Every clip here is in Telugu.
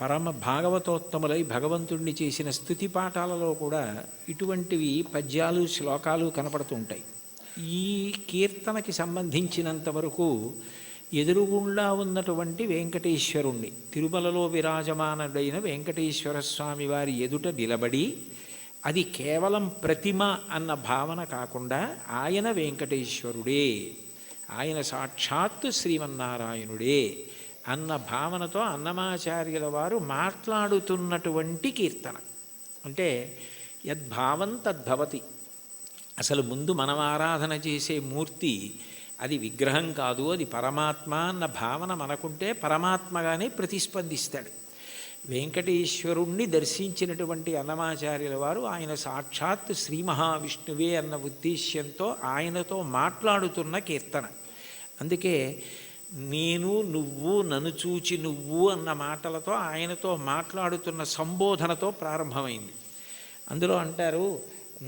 పరమ భాగవతోత్తములై భగవంతుణ్ణి చేసిన స్తుతి పాఠాలలో కూడా ఇటువంటివి పద్యాలు శ్లోకాలు కనపడుతుంటాయి. ఈ కీర్తనకి సంబంధించినంత వరకు ఎదురుగుండా ఉన్నటువంటి వెంకటేశ్వరుణ్ణి, తిరుమలలో విరాజమానుడైన వెంకటేశ్వర స్వామి వారి ఎదుట నిలబడి, అది కేవలం ప్రతిమ అన్న భావన కాకుండా ఆయన వెంకటేశ్వరుడే, ఆయన సాక్షాత్తు శ్రీమన్నారాయణుడే అన్న భావనతో అన్నమాచార్యుల వారు మాట్లాడుతున్నటువంటి కీర్తన. అంటే యద్భావం తద్భవతి. అసలు ముందు మనం ఆరాధన చేసే మూర్తి అది విగ్రహం కాదు, అది పరమాత్మ అన్న భావన మనకుంటే పరమాత్మగానే ప్రతిస్పందిస్తాడు. వెంకటేశ్వరుణ్ణి దర్శించినటువంటి అన్నమాచార్యుల వారు ఆయన సాక్షాత్ శ్రీ మహావిష్ణువే అన్న ఉద్దేశ్యంతో ఆయనతో మాట్లాడుతున్న కీర్తన. అందుకే నేను, నువ్వు, నన్ను చూచి నువ్వు అన్న మాటలతో ఆయనతో మాట్లాడుతున్న సంబోధనతో ప్రారంభమైంది. అందులో అంటారు,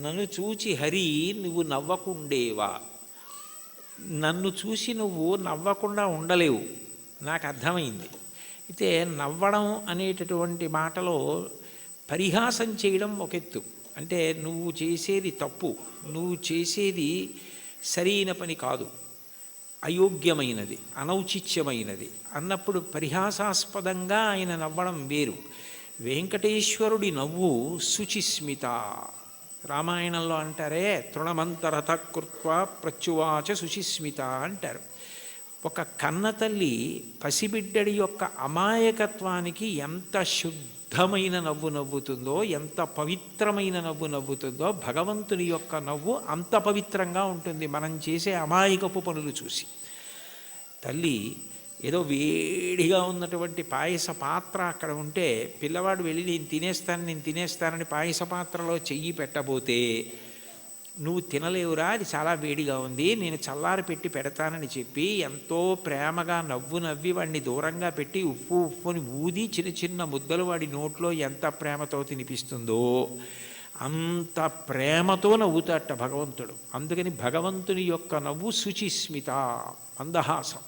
నన్ను చూచి హరి నువ్వు నవ్వకుండేవా. నన్ను చూసి నువ్వు నవ్వకుండా ఉండలేవు, నాకు అర్థమైంది. అయితే నవ్వడం అనేటటువంటి మాటలో పరిహాసం చేయడం ఒక ఎత్తు. అంటే నువ్వు చేసేది తప్పు, నువ్వు చేసేది సరైన పని కాదు, అయోగ్యమైనది, అనౌచిత్యమైనది అన్నప్పుడు పరిహాసాస్పదంగా ఆయన నవ్వడం వేరు. వెంకటేశ్వరుడి నవ్వు శుచిస్మిత. రామాయణంలో అంటారే, తృణమంతరత కృత్వా ప్రత్యువాచ శుచిస్మిత అంటారు. ఒక కన్నతల్లి పసిబిడ్డడి యొక్క అమాయకత్వానికి ఎంత శుద్ధమైన నవ్వు నవ్వుతుందో, ఎంత పవిత్రమైన నవ్వు నవ్వుతుందో, భగవంతుని యొక్క నవ్వు అంత పవిత్రంగా ఉంటుంది మనం చేసే అమాయకపు పనులు చూసి. తల్లి ఏదో వేడిగా ఉన్నటువంటి పాయస పాత్ర అక్కడ ఉంటే పిల్లవాడు వెళ్ళి నేను తినేస్తానని పాయస పాత్రలో చెయ్యి పెట్టబోతే, నువ్వు తినలేవురా, అది చాలా వేడిగా ఉంది, నేను చల్లారి పెట్టి పెడతానని చెప్పి ఎంతో ప్రేమగా నవ్వి వాడిని దూరంగా పెట్టి ఉప్పుని ఊది చిన్న చిన్న ముద్దలు వాడి నోట్లో ఎంత ప్రేమతో తినిపిస్తుందో అంత ప్రేమతో నవ్వుతాట భగవంతుడు. అందుకని భగవంతుని యొక్క నవ్వు శుచిస్మిత, మందహాసం,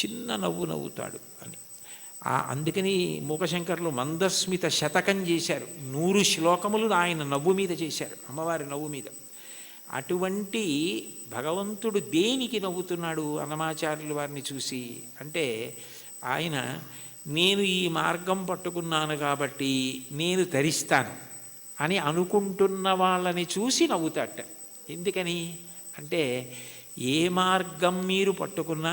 చిన్న నవ్వు నవ్వుతాడు అని. అందుకని మూకశంకర్లు మందస్మిత శతకం చేశారు. 100 శ్లోకములు ఆయన నవ్వు మీద చేశారు, అమ్మవారి నవ్వు మీద. అటువంటి భగవంతుడు దేనికి నవ్వుతున్నాడు అన్నమాచార్యుల వారిని చూసి అంటే, ఆయన నేను ఈ మార్గం పట్టుకున్నాను కాబట్టి నేను ధరిస్తాను అని అనుకుంటున్న వాళ్ళని చూసి నవ్వుతాట. ఎందుకని అంటే, ఏ మార్గం మీరు పట్టుకున్నా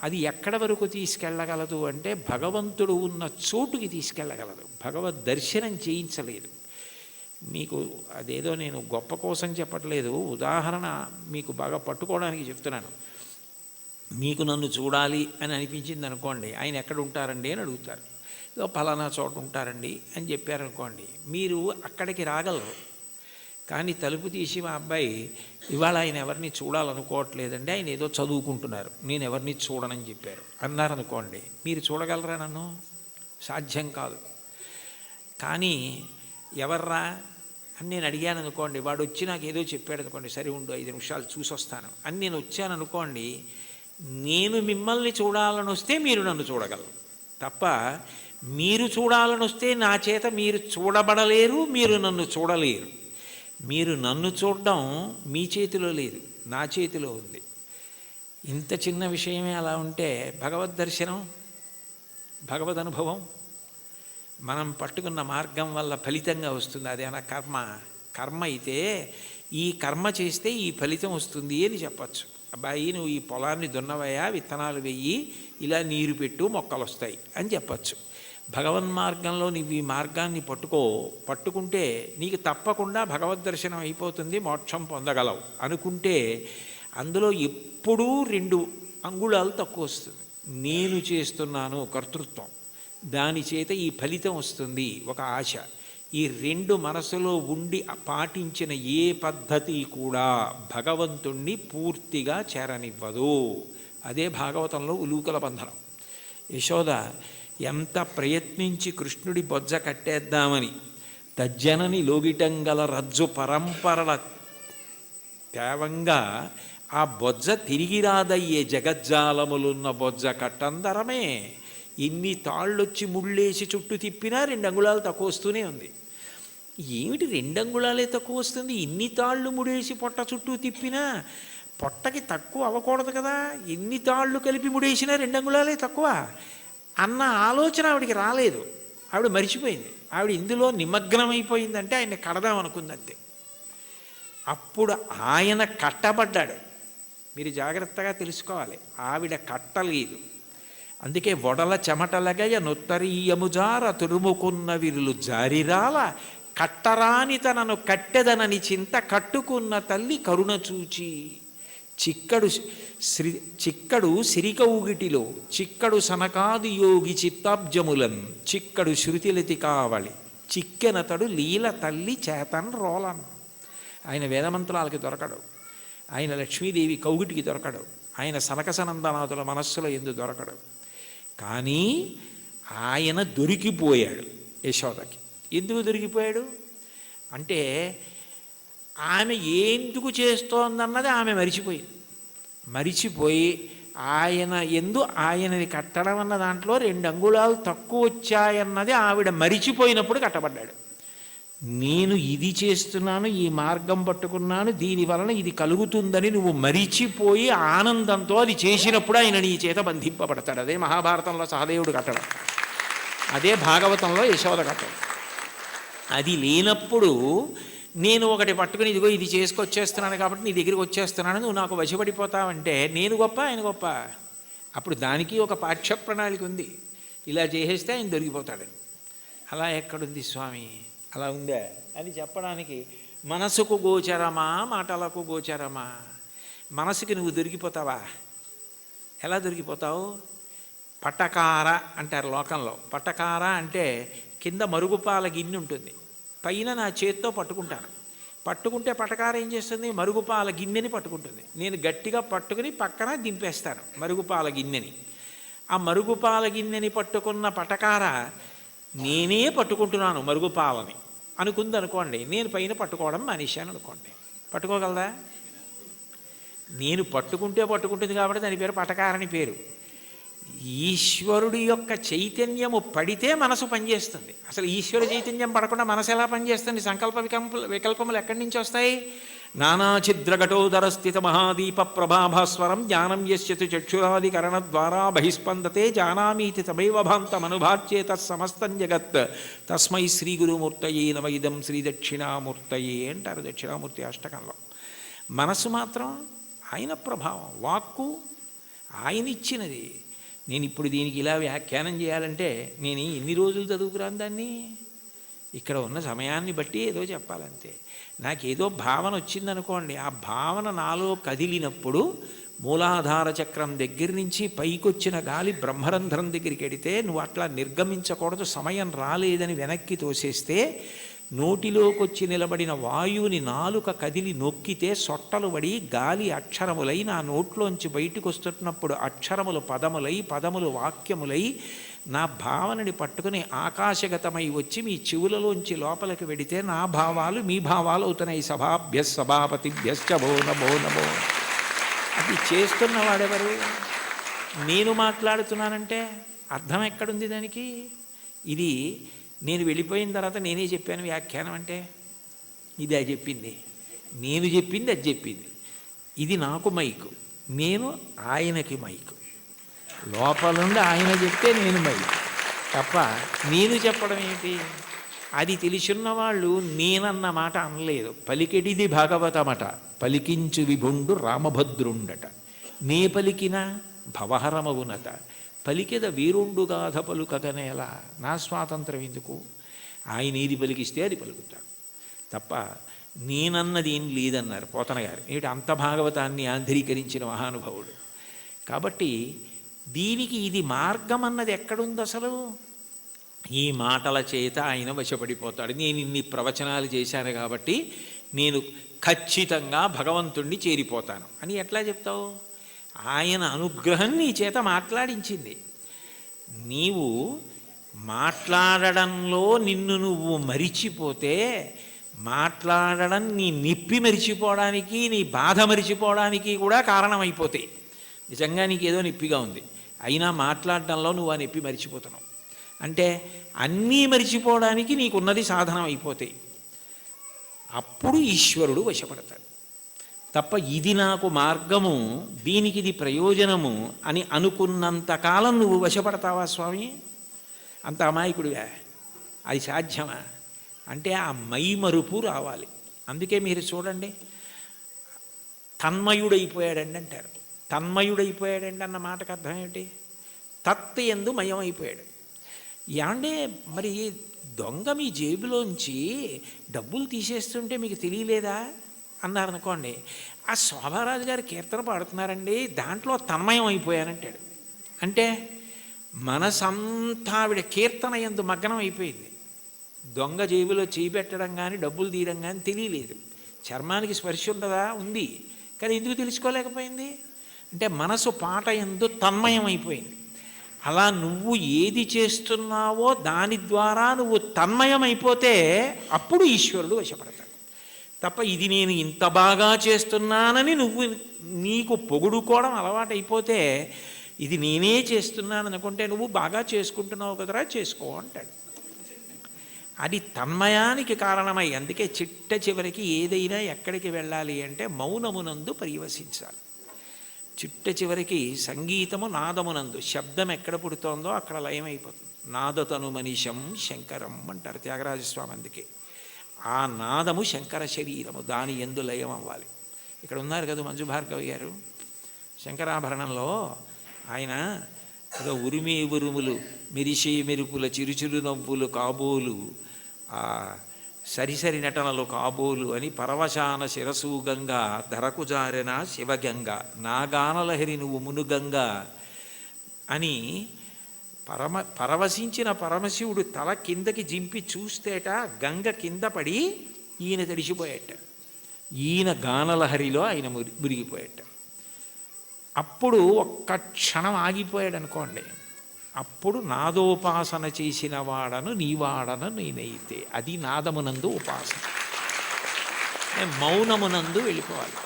అది ఎక్కడ వరకు తీసుకెళ్ళగలదు అంటే భగవంతుడు ఉన్న చోటుకి తీసుకెళ్ళగలదు, భగవద్ దర్శనం చేయించలేదు. మీకు అదేదో నేను గొప్ప కోసం చెప్పట్లేదు, ఉదాహరణ మీకు బాగా పట్టుకోవడానికి చెప్తున్నాను. మీకు నన్ను చూడాలి అని అనిపించింది అనుకోండి, ఆయన ఎక్కడ ఉంటారండి అని అడుగుతారు. ఏదో ఫలానా చోట ఉంటారండి అని చెప్పారనుకోండి, మీరు అక్కడికి రాగలరు. కానీ తలుపు తీసి మా అబ్బాయి ఇవాళ ఆయన ఎవరిని చూడాలనుకోవట్లేదండి, ఆయన ఏదో చదువుకుంటున్నారు, నేను ఎవరిని చూడనని చెప్పారు అన్నారనుకోండి, మీరు చూడగలరా నన్ను? సాధ్యం కాదు. కానీ ఎవర్రా అని నేను అడిగాను అనుకోండి, వాడు వచ్చి నాకు ఏదో చెప్పాడు అనుకోండి, సరే ఉండు 5 నిమిషాలు చూసి వస్తాను అని నేను వచ్చాను అనుకోండి, నేను మిమ్మల్ని చూడాలని వస్తే మీరు నన్ను చూడగలరు తప్ప, మీరు చూడాలని వస్తే నా చేత మీరు చూడబడలేరు, మీరు నన్ను చూడలేరు. మీరు నన్ను చూడడం మీ చేతిలో లేదు, నా చేతిలో ఉంది. ఇంత చిన్న విషయమే అలా ఉంటే భగవద్ దర్శనం, భగవద్ అనుభవం మనం పట్టుకున్న మార్గం వల్ల ఫలితంగా వస్తుంది. అదేనా కర్మ అయితే ఈ కర్మ చేస్తే ఈ ఫలితం వస్తుంది అని చెప్పచ్చు. అబ్బాయి నువ్వు ఈ పొలాన్ని దున్నవయ్యా, విత్తనాలు వెయ్యి, ఇలా నీరు పెట్టు, మొక్కలు వస్తాయి అని చెప్పచ్చు. భగవన్మార్గంలో నీవు ఈ మార్గాన్ని పట్టుకుంటే నీకు తప్పకుండా భగవద్ దర్శనం అయిపోతుంది, మోక్షం పొందగలవు అనుకుంటే అందులో ఎప్పుడూ 2 అంగుళాలు తక్కువ వస్తుంది. నేను చేస్తున్నాను కర్తృత్వం, దాని చేత ఈ ఫలితం వస్తుంది ఒక ఆశ. ఈ 2 మనసులో ఉండి పాటించిన ఏ పద్ధతి కూడా భగవంతుణ్ణి పూర్తిగా చేరనివ్వదు. అదే భాగవతంలో ఉలూకల బంధనం. యశోద ఎంత ప్రయత్నించి కృష్ణుడి బొజ్జ కట్టేద్దామని తజ్జనని లోగిటంగల రజ్జు పరంపరల తేవంగా ఆ బొజ్జ తిరిగి రాదయ్యే జగజ్జాలములున్న బొజ్జ కట్టందరమే. ఎన్ని తాళ్ళొచ్చి ముళ్ళేసి చుట్టూ తిప్పినా 2 అంగుళాలు తక్కువ వస్తూనే ఉంది. ఏమిటి 2 అంగుళాలే తక్కువ వస్తుంది, ఇన్ని తాళ్ళు ముడేసి పొట్ట చుట్టూ తిప్పినా పొట్టకి తక్కువ అవ్వకూడదు కదా, ఎన్ని తాళ్ళు కలిపి ముడేసినా 2 అంగుళాలే తక్కువ అన్న ఆలోచన ఆవిడికి రాలేదు. ఆవిడ మరిచిపోయింది. ఆవిడ ఇందులో నిమగ్నమైపోయిందంటే ఆయన్ని కడదామనుకుందంతే. అప్పుడు ఆయన కట్టబడ్డాడు. మీరు జాగ్రత్తగా తెలుసుకోవాలి, ఆవిడ కట్టలేదు. అందుకే వడల చెమటలగయ నొత్తరీయముజార తురుముకున్న విరులు జారిరాల కట్టరాని తనను కట్టెదనని చింత కట్టుకున్న తల్లి కరుణ చూచి. చిక్కడు సిరికౌగిటిలో చిక్కడు సనకాది యోగి చిత్తాబ్జములన్ చిక్కడు శృతిలతి కావళి చిక్కెనతడు లీల తల్లి చేతన్ రోలన్. ఆయన వేదమంత్రాలకి దొరకడు, ఆయన లక్ష్మీదేవి కౌగిటికి దొరకడు, ఆయన సనకసనందనాథుల మనస్సులో ఎందు దొరకడు. కానీ ఆయన దొరికిపోయాడు యశోదకి. ఎందుకు దొరికిపోయాడు అంటే ఆమె ఎందుకు చేస్తోందన్నది ఆమె మరిచిపోయి ఆయన ఆయనని కట్టడం అన్న దాంట్లో 2 అంగుళాలు తక్కువ వచ్చాయన్నది ఆవిడ మరిచిపోయినప్పుడు కట్టబడ్డాడు. నేను ఇది చేస్తున్నాను, ఈ మార్గం పట్టుకున్నాను, దీనివలన ఇది కలుగుతుందని నువ్వు మరిచిపోయి ఆనందంతో అది చేసినప్పుడు ఆయన నీ చేత బంధింపబడతాడు. అదే మహాభారతంలో సహదేవుడు కట్టడం, అదే భాగవతంలో యశోద కట్టడం. అది లేనప్పుడు నేను ఒకటి పట్టుకుని ఇదిగో ఇది చేసుకొచ్చేస్తున్నాను కాబట్టి నీ దగ్గరికి వచ్చేస్తున్నాను, నువ్వు నాకు వశపడిపోతావంటే నేను గొప్ప ఆయన గొప్ప. అప్పుడు దానికి ఒక పాఠ్య ప్రణాళిక ఉంది, ఇలా చేసేస్తే ఆయన దొరికిపోతాడని. అలా ఎక్కడుంది స్వామి, అలా ఉందా అని చెప్పడానికి మనసుకు గోచరమా మాటలకు గోచరమా? మనసుకి నువ్వు దొరికిపోతావా? ఎలా దొరికిపోతావు? పటకార అంటారు లోకంలో. పటకార అంటే కింద మరుగుపాల గిన్నె ఉంటుంది, పైన నా చేత్తో పట్టుకుంటే పటకార ఏం చేస్తుంది? మరుగుపాల గిన్నెని పట్టుకుంటుంది. నేను గట్టిగా పట్టుకుని పక్కన దింపేస్తాను మరుగుపాల గిన్నెని. ఆ మరుగుపాల గిన్నెని పట్టుకున్న పటకార నేనే పట్టుకుంటున్నాను మరుగుపాలని అనుకుంది అనుకోండి, నేను పైన పట్టుకోవడం మానేశాను అనుకోండి, పట్టుకోగలదా? నేను పట్టుకుంటుంది కాబట్టి దాని పేరు పటకారని పేరు. ఈశ్వరుడి యొక్క చైతన్యము పడితే మనసు పనిచేస్తుంది. అసలు ఈశ్వర చైతన్యం పడకుండా మనసు ఎలా పనిచేస్తుంది? సంకల్ప వికల్పములు ఎక్కడి నుంచి వస్తాయి? నానాఛిద్రఘటోదర స్థిత మహాదీప ప్రభాభాస్వరం జ్ఞానం యస్యతు చక్షురాదికరణ ద్వారా బహిస్పందతే జానామీతి తమైవ భాంతమనుభాచ్యే తత్సమస్తం జగత్ తస్మై శ్రీ గురుమూర్తయే నమ ఇదం శ్రీ దక్షిణామూర్తయే అంటారు దక్షిణామూర్తి అష్టకంలో. మనసు మాత్రం ఆయన ప్రభావం, వాక్కు ఆయన ఇచ్చినది. నేను ఇప్పుడు దీనికి ఇలా వ్యాఖ్యానం చేయాలంటే నేను ఎన్ని రోజులు చదువుకురాను దాన్ని? ఇక్కడ ఉన్న సమయాన్ని బట్టి ఏదో చెప్పాలంతే. నాకేదో భావన వచ్చిందనుకోండి, ఆ భావన నాలో కదిలినప్పుడు మూలాధార చక్రం దగ్గర నుంచి పైకొచ్చిన గాలి బ్రహ్మరంధ్రం దగ్గరికి వెడితే నువ్వు అట్లా నిర్గమించకూడదు, సమయం రాలేదని వెనక్కి తోసేస్తే నోటిలోకి వచ్చి నిలబడిన వాయువుని నాలుక కదిలి నొక్కితే సొట్టలు పడి గాలి అక్షరములై నా నోట్లోంచి బయటకు వస్తున్నప్పుడు అక్షరములు పదములై పదములు వాక్యములై నా భావనని పట్టుకుని ఆకాశగతమై వచ్చి మీ చెవులలోంచి లోపలికి వెడితే నా భావాలు మీ భావాలు అవుతున్నాయి. సభాభ్య సభాపతిభ్యశ్చ భో నమో నమో. అది చేస్తున్నవాడెవరు? నేను మాట్లాడుతున్నానంటే అర్థం ఎక్కడుంది దానికి? ఇది నేను వెళ్ళిపోయిన తర్వాత నేనే చెప్పాను వ్యాఖ్యానం అంటే ఇది అది చెప్పింది, నేను చెప్పింది అది చెప్పింది. ఇది నాకు మైకు, నేను ఆయనకి మైకు. లోపల నుండి ఆయన చెప్తే నేను మైకు తప్ప నేను చెప్పడం ఏంటి? అది తెలిసిన వాళ్ళు నేనన్న మాట అనలేదు. పలికెడిది భాగవతమట, పలికించు విభుండు రామభద్రుండట. నే పలికిన భవహరమగునత, పలికెద వీరుండుగాథ పలుకగనేలా. నా స్వాతంత్రం ఎందుకు? ఆయన ఏది పలికిస్తే అది పలుకుతాడు తప్ప నేనన్నది ఏం లేదన్నారు పోతన గారు. ఏమిటి అంత భాగవతాన్ని ఆంధ్రీకరించిన మహానుభావుడు. కాబట్టి దీనికి ఇది మార్గం అన్నది ఎక్కడుంది అసలు? ఈ మాటల చేత ఆయన వశపడిపోతాడు. నేను ఇన్ని ప్రవచనాలు చేశాను కాబట్టి నేను ఖచ్చితంగా భగవంతుణ్ణి చేరిపోతాను అని ఎట్లా చెప్తావు? ఆయన అనుగ్రహం నీ చేత మాట్లాడించింది. నీవు మాట్లాడడంలో నిన్ను నువ్వు మరిచిపోతే మాట్లాడడం నీ నిప్పి మరిచిపోవడానికి నీ బాధ మరిచిపోవడానికి కూడా కారణమైపోతాయి. నిజంగా నీకేదో నిప్పిగా ఉంది, అయినా మాట్లాడడంలో నువ్వు ఆ నొప్పి మరిచిపోతున్నావు. అంటే అన్నీ మరిచిపోవడానికి నీకున్నది సాధనం అయిపోతాయి. అప్పుడు ఈశ్వరుడు వశపడతాడు తప్ప ఇది నాకు మార్గము, దీనికి ఇది ప్రయోజనము అని అనుకున్నంతకాలం నువ్వు వశపడతావా స్వామి? అంత అమాయకుడివా? అది సాధ్యమా? అంటే ఆ మైమరుపు రావాలి. అందుకే మీరు చూడండి, తన్మయుడైపోయాడండి అంటారు. తన్మయుడైపోయాడండి అన్న మాటకు అర్థం ఏమిటి? తత్ యందు మయమైపోయాడు. ఏమంటే మరి దొంగ మీ జేబులోంచి డబ్బులు తీసేస్తుంటే మీకు తెలియలేదా అన్నారనుకోండి, ఆ శోభారాజు గారు కీర్తన పాడుతున్నారండి, దాంట్లో తన్మయం అయిపోయానంటాడు. అంటే మనసంతా ఆవిడ కీర్తన యందు మగ్నం అయిపోయింది. దొంగ జేబులో చేయి పెట్టడం కానీ డబ్బులు తీయడం కానీ తెలియలేదు. చర్మానికి స్పర్శ ఉండదా? ఉంది. కానీ ఎందుకు తెలుసుకోలేకపోయింది? అంటే మనసు పాట యందు తన్మయం అయిపోయింది. అలా నువ్వు ఏది చేస్తున్నావో దాని ద్వారా నువ్వు తన్మయమైపోతే అప్పుడు ఈశ్వరుడు వశపడతాడు. తప్ప ఇది నేను ఇంత బాగా చేస్తున్నానని నువ్వు నీకు పొగుడుకోవడం అలవాటైపోతే, ఇది నేనే చేస్తున్నాను అనుకుంటే నువ్వు బాగా చేసుకుంటున్నావు కదరా, చేసుకో అంటాడు. అది తన్మయానికి కారణమై, అందుకే చిట్ట చివరికి ఏదైనా ఎక్కడికి వెళ్ళాలి అంటే మౌనమునందు పర్యవసించాలి. చిట్ట చివరికి సంగీతము నాదమునందు, శబ్దం ఎక్కడ పుడుతోందో అక్కడ లయమైపోతుంది. నాదతను మనిషం శంకరం అంటారు త్యాగరాజస్వామి. అందుకే ఆ నాదము శంకర శరీరము, దాని యందు లయం అవ్వాలి. ఇక్కడ ఉన్నారు కదా మంజు భార్గవి గారు, శంకరాభరణంలో ఆయన ఏదో ఉరిమి ఉరుములు మెరిసే మెరుపుల చిరుచిరు నవ్వులు కాబోలు, సరిసరి నటనలు కాబోలు అని పరవశాన శిరసూగంగా ధరకు జారెన శివగంగ నాగానలహరి నువ్వు మునుగంగా అని పరవశించిన పరమశివుడు తల కిందకి జింపి చూస్తేట గంగ కింద పడి ఈయన తడిసిపోయేట. ఈయన గానలహరిలో ఆయన మురిగిపోయేట. అప్పుడు ఒక్క క్షణం ఆగిపోయాడు అనుకోండి, అప్పుడు నాదోపాసన చేసిన వాడను నీవాడను నేనైతే, అది నాదమునందు ఉపాసన. మౌనమునందు వెళ్ళిపోవాలి.